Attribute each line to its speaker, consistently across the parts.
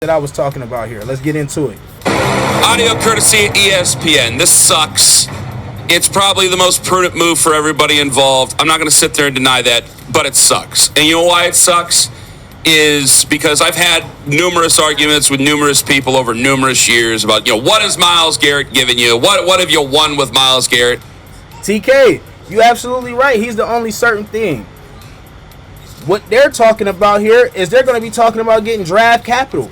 Speaker 1: that I was talking about here. Let's get into it.
Speaker 2: Audio courtesy ESPN. This sucks. It's probably the most prudent move for everybody involved. I'm not going to sit there and deny that, but it sucks. And you know why it sucks? Is because I've had numerous arguments with numerous people over numerous years about, what has Myles Garret given you? What have you won with Myles Garret?
Speaker 1: TK, you absolutely right. He's the only certain thing. What they're talking about here is they're going to be talking about getting draft capital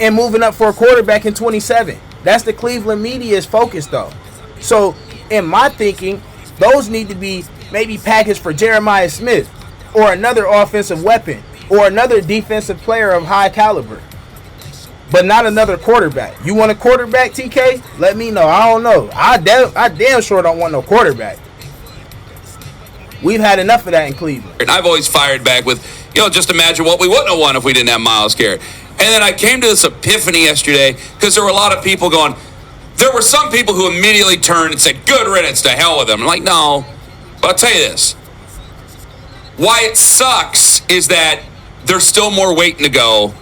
Speaker 1: and moving up for a quarterback in 27. That's the Cleveland media's focus, though. So, in my thinking, those need to be maybe packaged for Jeremiah Smith or another offensive weapon or another defensive player of high caliber, but not another quarterback. You want a quarterback, TK? Let me know. I don't know. I damn sure don't want no quarterback. We've had enough of that in Cleveland.
Speaker 2: And I've always fired back with, just imagine what we wouldn't have won if we didn't have Myles Garret. And then I came to this epiphany yesterday because there were a lot of people going, there were some people who immediately turned and said, good riddance, to hell with them. I'm like, no. But I'll tell you this. Why it sucks is that there's still more waiting to go.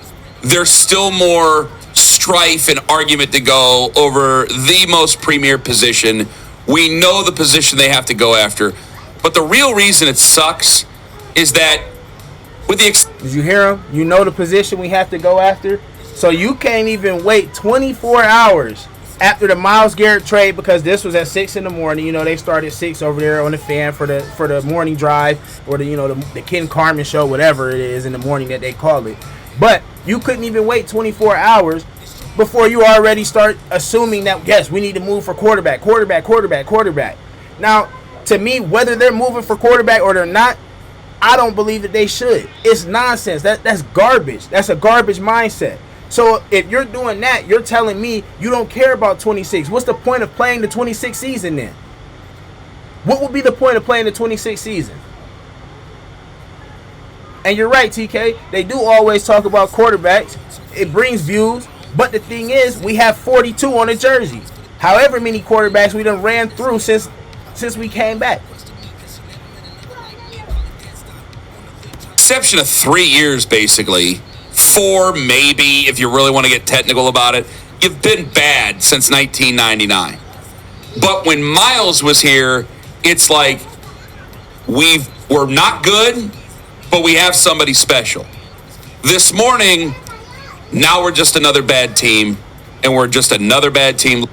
Speaker 2: There's still more strife and argument to go over the most premier position. We know the position they have to go after. But the real reason it sucks is that with the...
Speaker 1: Did you hear him? You know the position we have to go after? So you can't even wait 24 hours after the Myles Garret trade, because this was at 6 in the morning. They started at 6 over there on the fan for the morning drive, or the Ken Carmen show, whatever it is in the morning that they call it. But you couldn't even wait 24 hours before you already start assuming that, yes, we need to move for quarterback. Now, to me, whether they're moving for quarterback or they're not, I don't believe that they should. It's nonsense. That's garbage. That's a garbage mindset. So if you're doing that, you're telling me you don't care about 26. What's the point of playing the 26 season then? What would be the point of playing the 26 season? And you're right, TK. They do always talk about quarterbacks. It brings views. But the thing is, we have 42 on the jersey. However many quarterbacks we done ran through since we came back.
Speaker 2: Exception of 3 years, basically. 4, maybe, if you really want to get technical about it. You've been bad since 1999. But when Myles was here, it's like we're not good, but we have somebody special. This morning, now we're just another bad team, and we're just another bad team.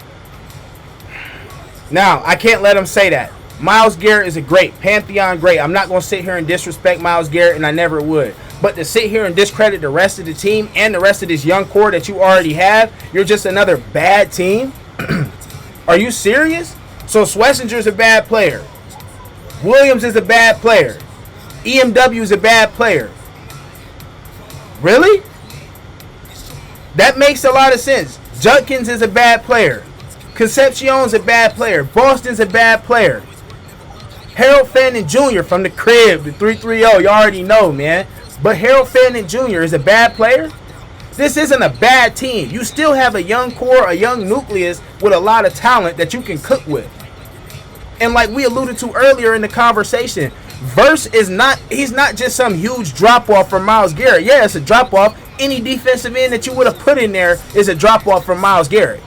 Speaker 1: Now, I can't let him say that. Myles Garret is a great, Pantheon great. I'm not going to sit here and disrespect Myles Garret, and I never would. But to sit here and discredit the rest of the team and the rest of this young core that you already have, you're just another bad team? Are you serious? So Schlesinger's a bad player. Williams is a bad player. EMW is a bad player. Really? That makes a lot of sense. Judkins is a bad player. Concepcion's a bad player. Boston's a bad player. Harold Fannin Jr. from the crib, the 330, you already know, man. But Harold Fannin Jr. is a bad player? This isn't a bad team. You still have a young core, a young nucleus with a lot of talent that you can cook with. And like we alluded to earlier in the conversation, he's not just some huge drop-off from Myles Garret. Yeah, it's a drop-off. Any defensive end that you would have put in there is a drop-off from Myles Garret.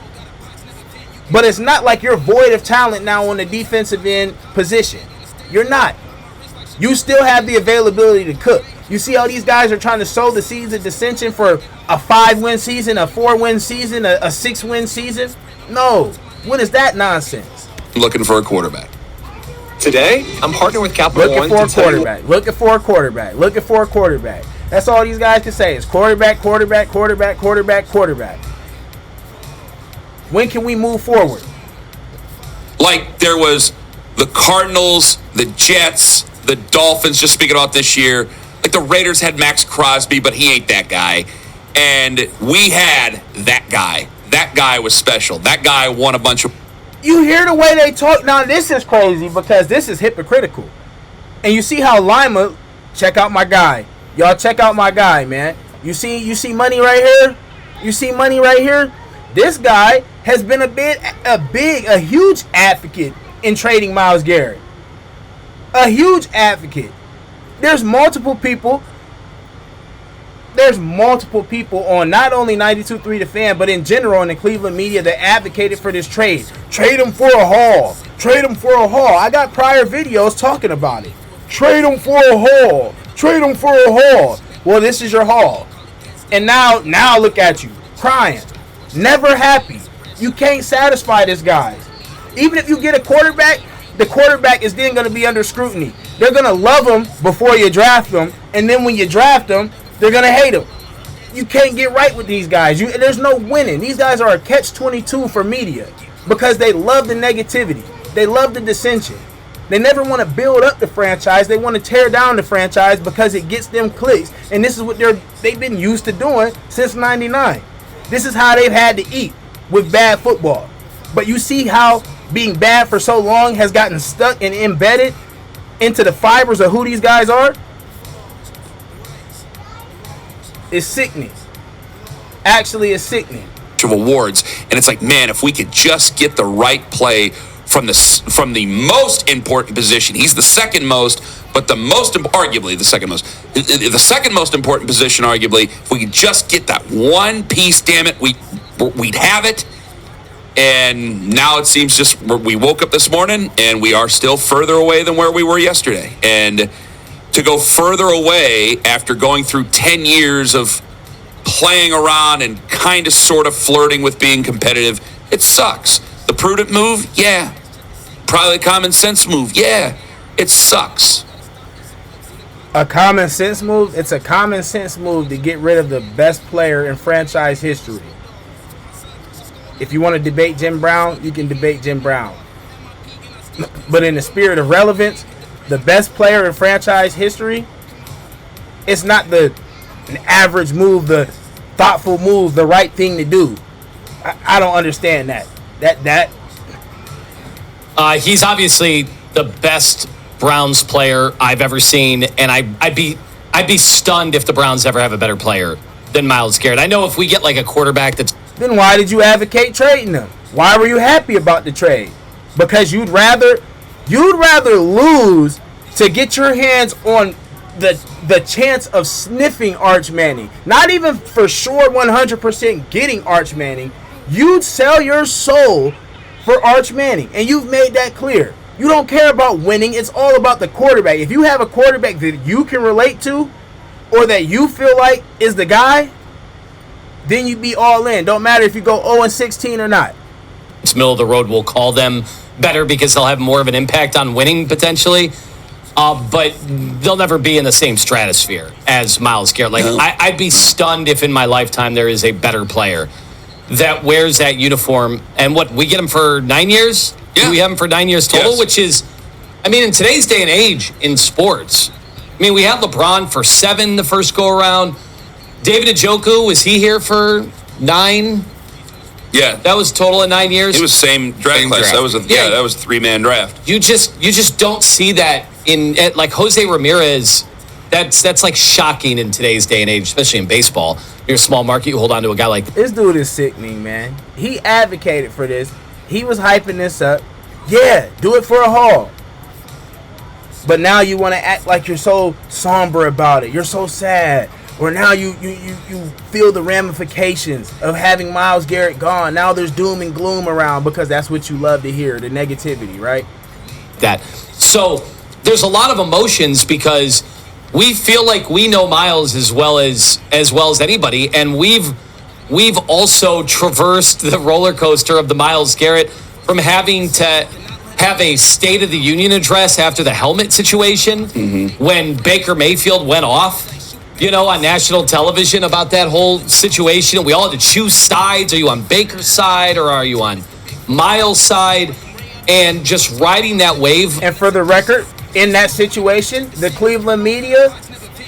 Speaker 1: But it's not like you're void of talent now on the defensive end position. You're not. You still have the availability to cook. You see how these guys are trying to sow the seeds of dissension for a 5-win season, a 4-win season, a 6-win season? No. What is that nonsense?
Speaker 2: Looking for a quarterback.
Speaker 3: Today, I'm partnering with Capital One
Speaker 1: Looking for a quarterback. That's all these guys can say is quarterback. When can we move forward?
Speaker 2: Like there was the Cardinals, the Jets, the Dolphins, just speaking about this year. Like the Raiders had Max Crosby, but he ain't that guy. And we had that guy. That guy was special. That guy won a bunch of...
Speaker 1: You hear the way they talk? Now, this is crazy because this is hypocritical. And you see how Lima... Check out my guy. Y'all check out my guy, man. You see money right here? You see money right here? This guy has been a huge advocate in trading Myles Garret. A huge advocate. There's multiple people there's multiple people on not only 92.3 The Fan, but in general in the Cleveland media that advocated for this trade. Trade him for a haul. Trade him for a haul. I got prior videos talking about it. Trade him for a haul. Trade him for a haul. Well, this is your haul. And now look at you, crying. Never happy. You can't satisfy this guy. Even if you get a quarterback, the quarterback is then going to be under scrutiny. They're going to love him before you draft him, and then when you draft him, they're going to hate him. You can't get right with these guys. There's no winning. These guys are a catch-22 for media because they love the negativity. They love the dissension. They never want to build up the franchise. They want to tear down the franchise because it gets them clicks. And this is what they've been used to doing since '99. This is how they've had to eat with bad football. But you see how being bad for so long has gotten stuck and embedded into the fibers of who these guys are? It's sickening. Actually, it's sickening.
Speaker 2: Of awards, and it's like, man, if we could just get the right play from the most important position. He's the second most, but arguably the second most. The second most important position, arguably. If we could just get that one piece, damn it, we'd have it. And now it seems just we woke up this morning and we are still further away than where we were yesterday. And to go further away after going through 10 years of playing around and kind of sort of flirting with being competitive, it sucks. The prudent move, yeah. Probably the common sense move, yeah. It sucks.
Speaker 1: A common sense move? It's a common sense move to get rid of the best player in franchise history. If you want to debate Jim Brown, you can debate Jim Brown. But in the spirit of relevance, the best player in franchise history, it's not an average move, the thoughtful move, the right thing to do. I don't understand that.
Speaker 4: He's obviously the best Browns player I've ever seen, and I'd be stunned if the Browns ever have a better player than Myles Garret. I know if we get like a quarterback that's...
Speaker 1: Then why did you advocate trading him? Why were you happy about the trade? Because you'd rather lose to get your hands on the chance of sniffing Arch Manning. Not even for sure 100% getting Arch Manning. You'd sell your soul for Arch Manning, and you've made that clear. You don't care about winning. It's all about the quarterback. If you have a quarterback that you can relate to or that you feel like is the guy, then you be all in. Don't matter if you go 0-16 or not.
Speaker 4: It's middle of the road. We'll call them better because they'll have more of an impact on winning potentially. But they'll never be in the same stratosphere as Myles Garret. Like, I'd be stunned if in my lifetime there is a better player that wears that uniform. And what, we get him for 9 years?
Speaker 2: Yeah.
Speaker 4: We have him for 9 years total,
Speaker 2: yes.
Speaker 4: Which is, I mean, in today's day and age in sports, I mean, we had LeBron for 7 the first go around. David Njoku, was he here for 9?
Speaker 2: Yeah,
Speaker 4: that was total of 9 years.
Speaker 2: It was same draft class. That was that was a 3-man draft.
Speaker 4: You just don't see that in like Jose Ramirez. That's like shocking in today's day and age, especially in baseball. You're a small market, you hold on to a guy like
Speaker 1: this dude is sickening, man. He advocated for this. He was hyping this up. Yeah, do it for a haul. But now you want to act like you're so somber about it. You're so sad. Or now you feel the ramifications of having Myles Garret gone. Now there's doom and gloom around because that's what you love to hear, the negativity, right?
Speaker 4: That. So there's a lot of emotions because we feel like we know Myles as well as anybody, and we've also traversed the roller coaster of the Myles Garret from having to have a State of the Union address after the helmet situation when Baker Mayfield went off, on national television about that whole situation. We all had to choose sides. Are you on Baker's side or are you on Myles' side? And just riding that wave.
Speaker 1: And for the record, in that situation, the Cleveland media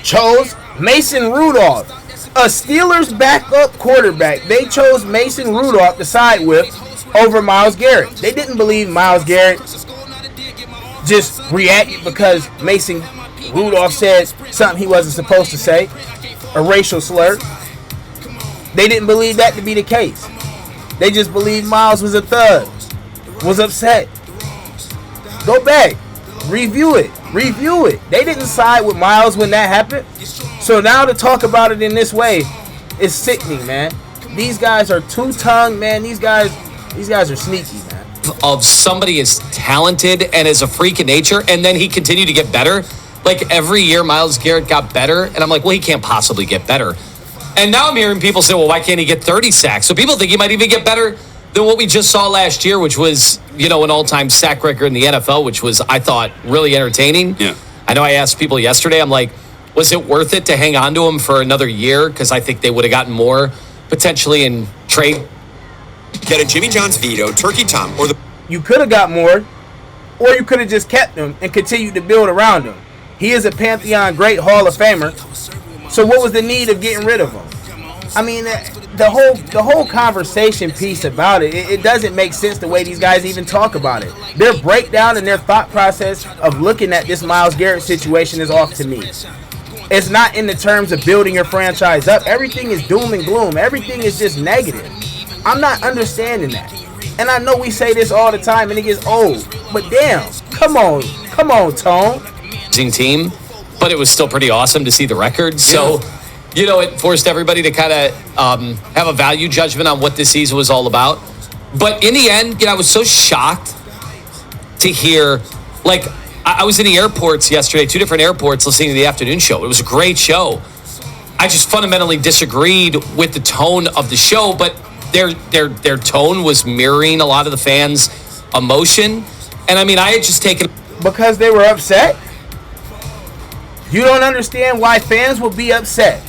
Speaker 1: chose Mason Rudolph, a Steelers backup quarterback. They chose Mason Rudolph to side with over Myles Garret. They didn't believe Myles Garret just reacted because Mason Rudolph said something he wasn't supposed to say, a racial slur. They didn't believe that to be the case. They just believed Myles was a thug, was upset. Go back, review it. They didn't side with Myles when that happened. So now to talk about it in this way is sickening, man. These guys are two-tongued, man. These guys are sneaky, man.
Speaker 4: Of somebody as talented and as a freak of nature, and then he continued to get better. Like every year, Myles Garrett got better, and I'm like, well, he can't possibly get better. And now I'm hearing people say, well, why can't he get 30 sacks? So people think he might even get better than what we just saw last year, which was, an all-time sack record in the NFL, which was, I thought, really entertaining.
Speaker 2: Yeah.
Speaker 4: I know I asked people yesterday, I'm like, was it worth it to hang on to him for another year? Because I think they would have gotten more potentially in trade.
Speaker 5: Get a Jimmy John's veto, Turkey Tom, or the...
Speaker 1: You could have got more, or you could have just kept him and continued to build around him. He is a Pantheon great Hall of Famer. So what was the need of getting rid of him? I mean, the whole conversation piece about it doesn't make sense the way these guys even talk about it. Their breakdown and their thought process of looking at this Myles Garrett situation is off to me. It's not in the terms of building your franchise up. Everything is doom and gloom. Everything is just negative. I'm not understanding that. And I know we say this all the time and it gets old. But damn, come on, Tone.
Speaker 4: Team, but it was still pretty awesome to see the record. So, it forced everybody to kind of have a value judgment on what this season was all about. But in the end, I was so shocked to hear, like, I was in the airports yesterday, 2 different airports, listening to the afternoon show. It was a great show. I just fundamentally disagreed with the tone of the show, but their tone was mirroring a lot of the fans' emotion. And I mean, I had just taken...
Speaker 1: Because they were upset? You don't understand why fans will be upset.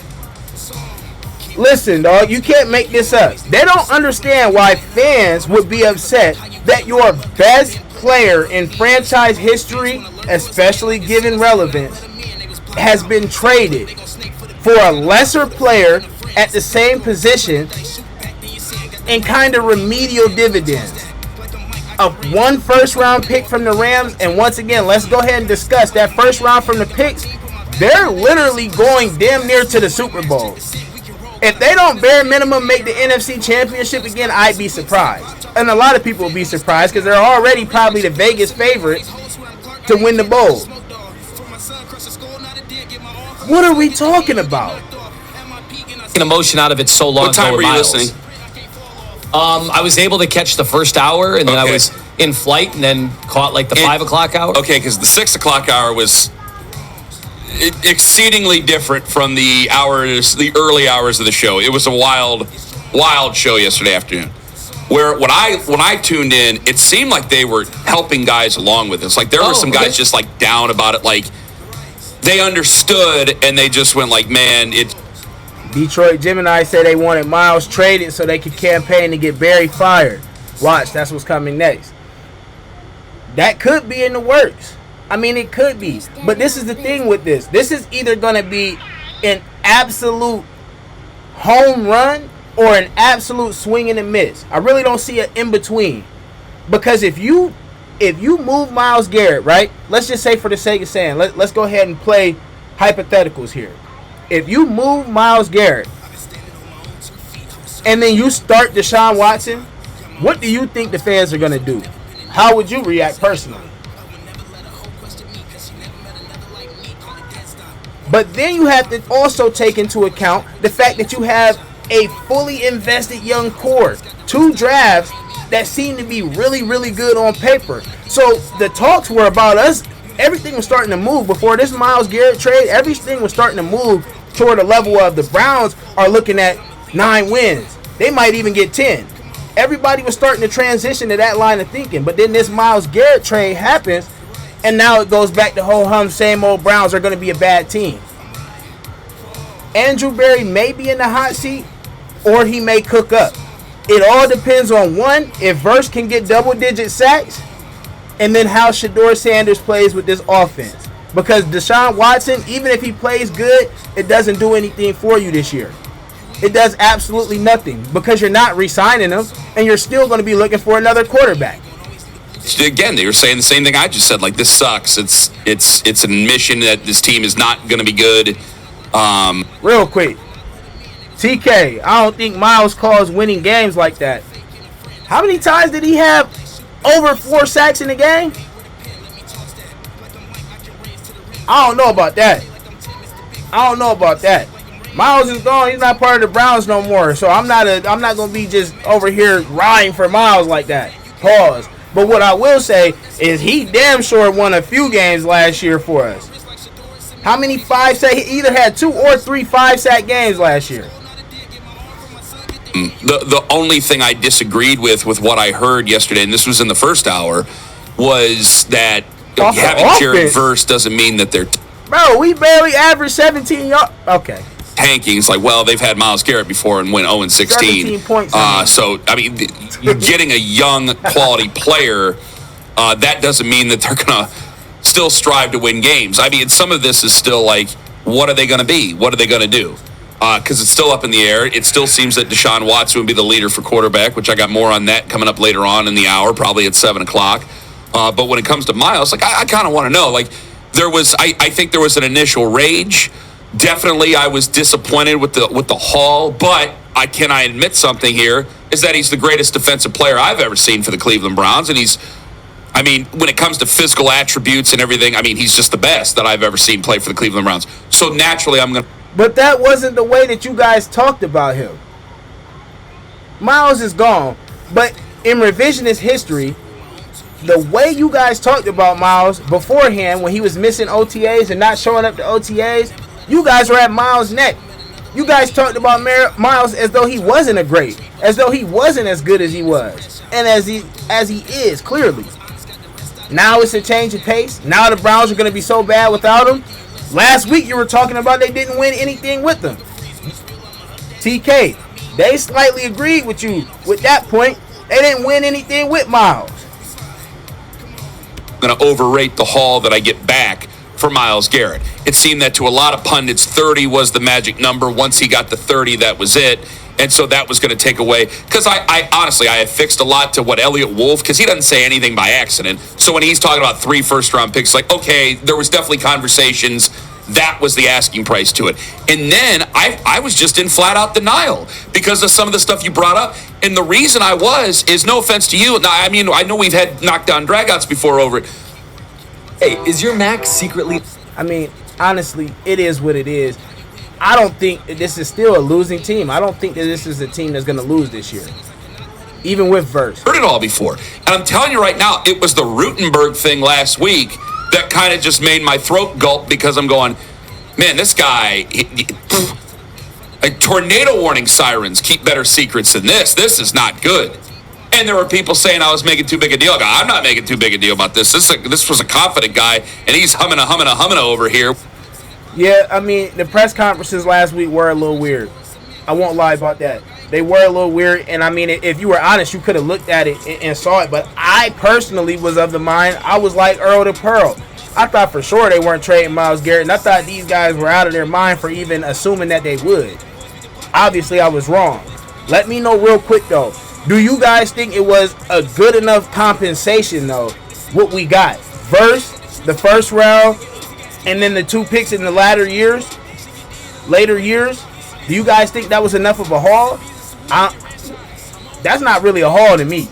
Speaker 1: Listen, dog, you can't make this up. They don't understand why fans would be upset that your best player in franchise history, especially given relevance, has been traded for a lesser player at the same position and kind of remedial dividends of 1 first-round pick from the Rams. And once again, let's go ahead and discuss that first round from the picks. They're literally going damn near to the Super Bowl. If they don't bare minimum make the NFC Championship again, I'd be surprised. And a lot of people will be surprised because they're already probably the Vegas favorites to win the bowl. What are we talking about?
Speaker 4: Emotion out of it so long.
Speaker 2: What time were you listening?
Speaker 4: I was able to catch the first hour, and then I was in flight, and then caught like the 5 o'clock hour.
Speaker 2: Okay, because the 6 o'clock hour was exceedingly different from the early hours of the show. It was a wild show yesterday afternoon. Where when I tuned in, it seemed like they were helping guys along with this. Like there were some guys just like down about it, like they understood and they just went like, man, it.
Speaker 1: Detroit Gemini said they wanted Myles traded so they could campaign to get Barry fired. Watch, that's what's coming next. That could be in the works. I mean, it could be. But this is the thing with this. This is either going to be an absolute home run or an absolute swing and a miss. I really don't see an in-between. Because if you move Myles Garrett, right? Let's just say for the sake of saying, let's go ahead and play hypotheticals here. If you move Myles Garrett and then you start Deshaun Watson, what do you think the fans are going to do? How would you react personally? But then you have to also take into account the fact that you have a fully invested young core. 2 drafts that seem to be really, really good on paper. So the talks were about us. Everything was starting to move before this Myles Garrett trade. Everything was starting to move toward the level of the Browns are looking at 9 wins. They might even get 10. Everybody was starting to transition to that line of thinking. But then this Myles Garrett trade happens, and now it goes back to ho-hum, same old Browns are going to be a bad team. Andrew Berry may be in the hot seat, or he may cook up. It all depends on, one, if Verse can get double-digit sacks, and then how Shedeur Sanders plays with this offense. Because Deshaun Watson, even if he plays good, it doesn't do anything for you this year. It does absolutely nothing because you're not re-signing him, and you're still going to be looking for another quarterback.
Speaker 2: Again, they were saying the same thing I just said. Like, this sucks. It's an admission that this team is not going to be good.
Speaker 1: Real quick, TK, I don't think Myles calls winning games like that. How many times did he have over 4 sacks in the game? I don't know about that. I don't know about that. Myles is gone. He's not part of the Browns no more. So I'm not gonna be just over here riding for Myles like that. Pause. But what I will say is he damn sure won a few games last year for us. How many 5-sack? He either had 2 or 3 5-sack games last year.
Speaker 2: The only thing I disagreed with what I heard yesterday, and this was in the first hour, was that having Jared Verse doesn't mean that they're
Speaker 1: bro, we barely averaged 17 yards. Okay.
Speaker 2: Tanking. It's like, well, they've had Myles Garret before and went 0-16.
Speaker 1: 17 points.
Speaker 2: So, I mean, getting a young, quality player, that doesn't mean that they're going to still strive to win games. I mean, some of this is still like, what are they going to be? What are they going to do? Because it's still up in the air. It still seems that Deshaun Watson would be the leader for quarterback, which I got more on that coming up later on in the hour, probably at 7 o'clock. But when it comes to Myles, like, I kind of want to know, like, I think there was an initial rage. Definitely, I was disappointed with the haul, but can I admit something here, is that he's the greatest defensive player I've ever seen for the Cleveland Browns, and when it comes to physical attributes and everything, I mean, he's just the best that I've ever seen play for the Cleveland Browns. So naturally, I'm going to...
Speaker 1: But that wasn't the way that you guys talked about him. Myles is gone, but in revisionist history, the way you guys talked about Myles beforehand when he was missing OTAs and not showing up to OTAs, you guys were at Myles' neck. You guys talked about Myles as though he wasn't as though he wasn't as good as he was, and as he is, clearly. Now it's a change of pace. Now the Browns are going to be so bad without him. Last week you were talking about they didn't win anything with them. TK, they slightly agreed with you with that point. They didn't win anything with Myles.
Speaker 2: I'm going to overrate the haul that I get back for Myles Garret. It seemed that to a lot of pundits, 30 was the magic number. Once he got to 30, that was it. And so that was going to take away. Because I honestly, I have fixed a lot to what Elliott Wolf, because he doesn't say anything by accident. So when he's talking about 3 first-round picks, like, okay, there was definitely conversations. That was the asking price to it. And then I was just in flat-out denial because of some of the stuff you brought up. And the reason I is no offense to you. I mean, I know we've had knockdown dragouts before over it.
Speaker 6: Hey, is your Mac secretly...
Speaker 1: I mean, honestly, it is what it is. I don't think this is still a losing team. I don't think that this is a team that's going to lose this year, even with Verse.
Speaker 2: Heard it all before. And I'm telling you right now, it was the Rutenberg thing last week that kind of just made my throat gulp because I'm going, man, this guy, like tornado warning sirens keep better secrets than this. This is not good. And there were people saying I was making too big a deal. I'm not making too big a deal about this. This was a confident guy, and he's humming over here.
Speaker 1: Yeah, I mean, the press conferences last week were a little weird. I won't lie about that. They were a little weird, and I mean, if you were honest, you could have looked at it and saw it. But I personally was of the mind, I was like Earl to Pearl. I thought for sure they weren't trading Myles Garret, and I thought these guys were out of their mind for even assuming that they would. Obviously, I was wrong. Let me know real quick, though. Do you guys think it was a good enough compensation, though, what we got? Verse, the first round, and then the 2 picks in the later years? Do you guys think that was enough of a haul? That's not really a haul to me.